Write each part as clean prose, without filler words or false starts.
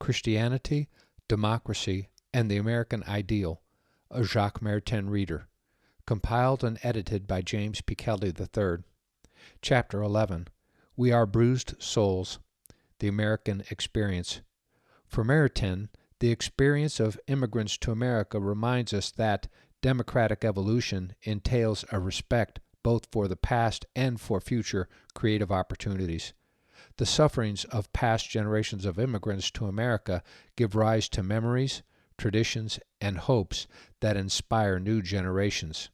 Christianity, Democracy, and the American Ideal, a Jacques Maritain reader. Compiled and edited by James P. Kelly III. Chapter 11. We Are Bruised Souls, the American Experience. For Maritain, the experience of immigrants to America reminds us that democratic evolution entails a respect both for the past and for future creative opportunities. The sufferings of past generations of immigrants to America give rise to memories, traditions, and hopes that inspire new generations.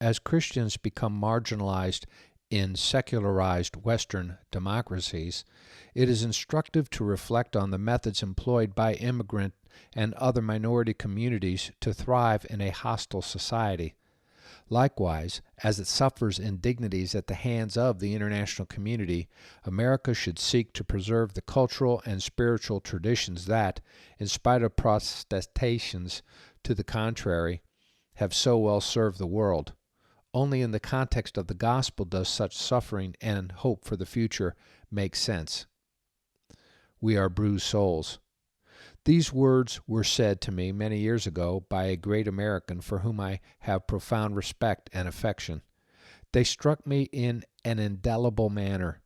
As Christians become marginalized in secularized Western democracies, it is instructive to reflect on the methods employed by immigrant and other minority communities to thrive in a hostile society. Likewise, as it suffers indignities at the hands of the international community, America should seek to preserve the cultural and spiritual traditions that, in spite of protestations to the contrary, have so well served the world. Only in the context of the gospel does such suffering and hope for the future make sense. We are bruised souls. These words were said to me many years ago by a great American for whom I have profound respect and affection. They struck me in an indelible manner.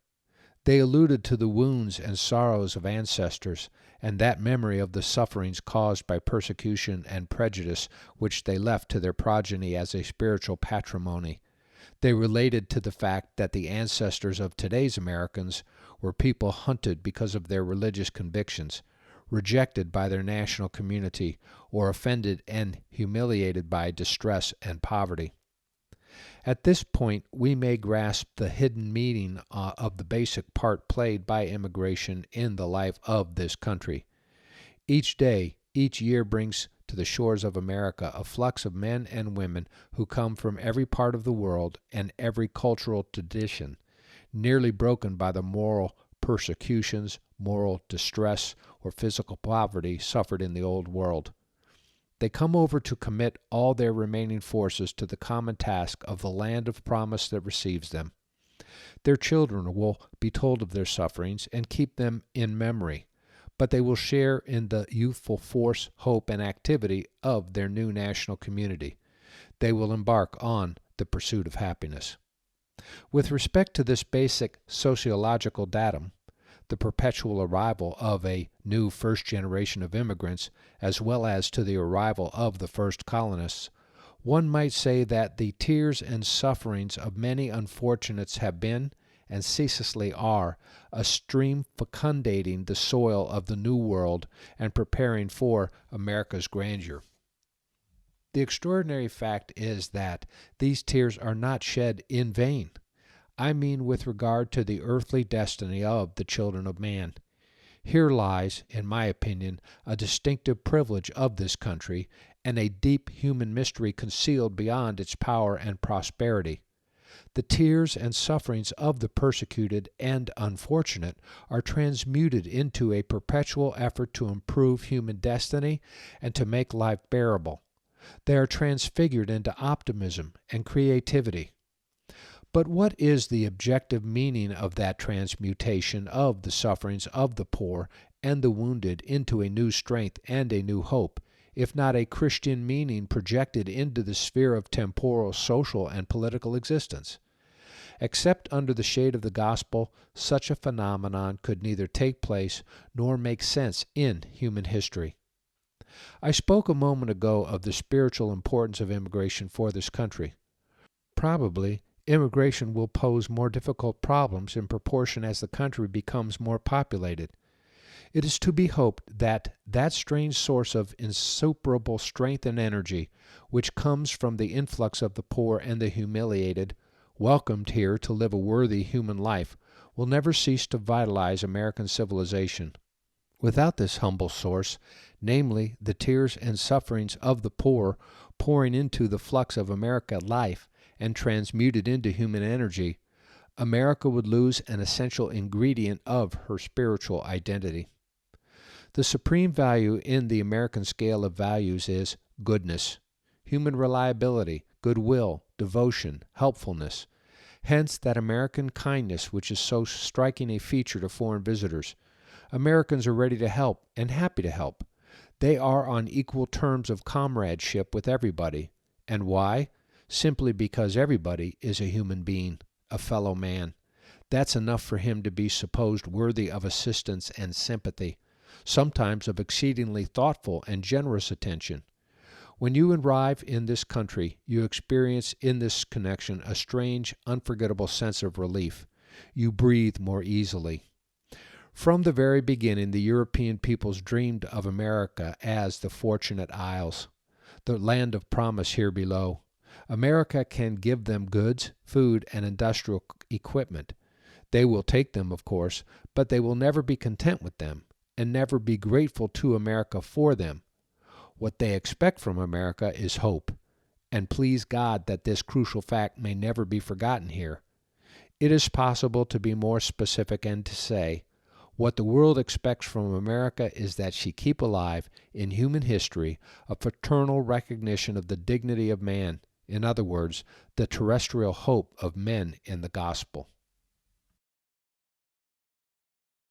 They alluded to the wounds and sorrows of ancestors, and that memory of the sufferings caused by persecution and prejudice which they left to their progeny as a spiritual patrimony. They related to the fact that the ancestors of today's Americans were people hunted because of their religious convictions, rejected by their national community, or offended and humiliated by distress and poverty. At this point, we may grasp the hidden meaning of the basic part played by immigration in the life of this country. Each day, each year brings to the shores of America a flux of men and women who come from every part of the world and every cultural tradition, nearly broken by the moral persecutions, moral distress, or physical poverty suffered in the Old World. They come over to commit all their remaining forces to the common task of the land of promise that receives them. Their children will be told of their sufferings and keep them in memory, but they will share in the youthful force, hope, and activity of their new national community. They will embark on the pursuit of happiness. With respect to this basic sociological datum, the perpetual arrival of a new first generation of immigrants, as well as to the arrival of the first colonists, one might say that the tears and sufferings of many unfortunates have been, and ceaselessly are, a stream fecundating the soil of the New World and preparing for America's grandeur. The extraordinary fact is that these tears are not shed in vain. I mean with regard to the earthly destiny of the children of man. Here lies, in my opinion, a distinctive privilege of this country and a deep human mystery concealed beyond its power and prosperity. The tears and sufferings of the persecuted and unfortunate are transmuted into a perpetual effort to improve human destiny and to make life bearable. They are transfigured into optimism and creativity. But what is the objective meaning of that transmutation of the sufferings of the poor and the wounded into a new strength and a new hope, if not a Christian meaning projected into the sphere of temporal, social, and political existence? Except under the shade of the gospel, such a phenomenon could neither take place nor make sense in human history. I spoke a moment ago of the spiritual importance of immigration for this country. Probably, immigration will pose more difficult problems in proportion as the country becomes more populated. It is to be hoped that that strange source of insuperable strength and energy, which comes from the influx of the poor and the humiliated, welcomed here to live a worthy human life, will never cease to vitalize American civilization. Without this humble source, namely the tears and sufferings of the poor pouring into the flux of American life, and transmuted into human energy, America would lose an essential ingredient of her spiritual identity. The supreme value in the American scale of values is goodness, human reliability, goodwill, devotion, helpfulness. Hence that American kindness which is so striking a feature to foreign visitors. Americans are ready to help and happy to help. They are on equal terms of comradeship with everybody. And why? Simply because everybody is a human being, a fellow man. That's enough for him to be supposed worthy of assistance and sympathy, sometimes of exceedingly thoughtful and generous attention. When you arrive in this country, you experience in this connection a strange, unforgettable sense of relief. You breathe more easily. From the very beginning, the European peoples dreamed of America as the Fortunate Isles, the land of promise here below. America can give them goods, food, and industrial equipment. They will take them, of course, but they will never be content with them, and never be grateful to America for them. What they expect from America is hope, and please God that this crucial fact may never be forgotten here. It is possible to be more specific and to say, what the world expects from America is that she keep alive in human history a fraternal recognition of the dignity of man, in other words, the terrestrial hope of men in the gospel.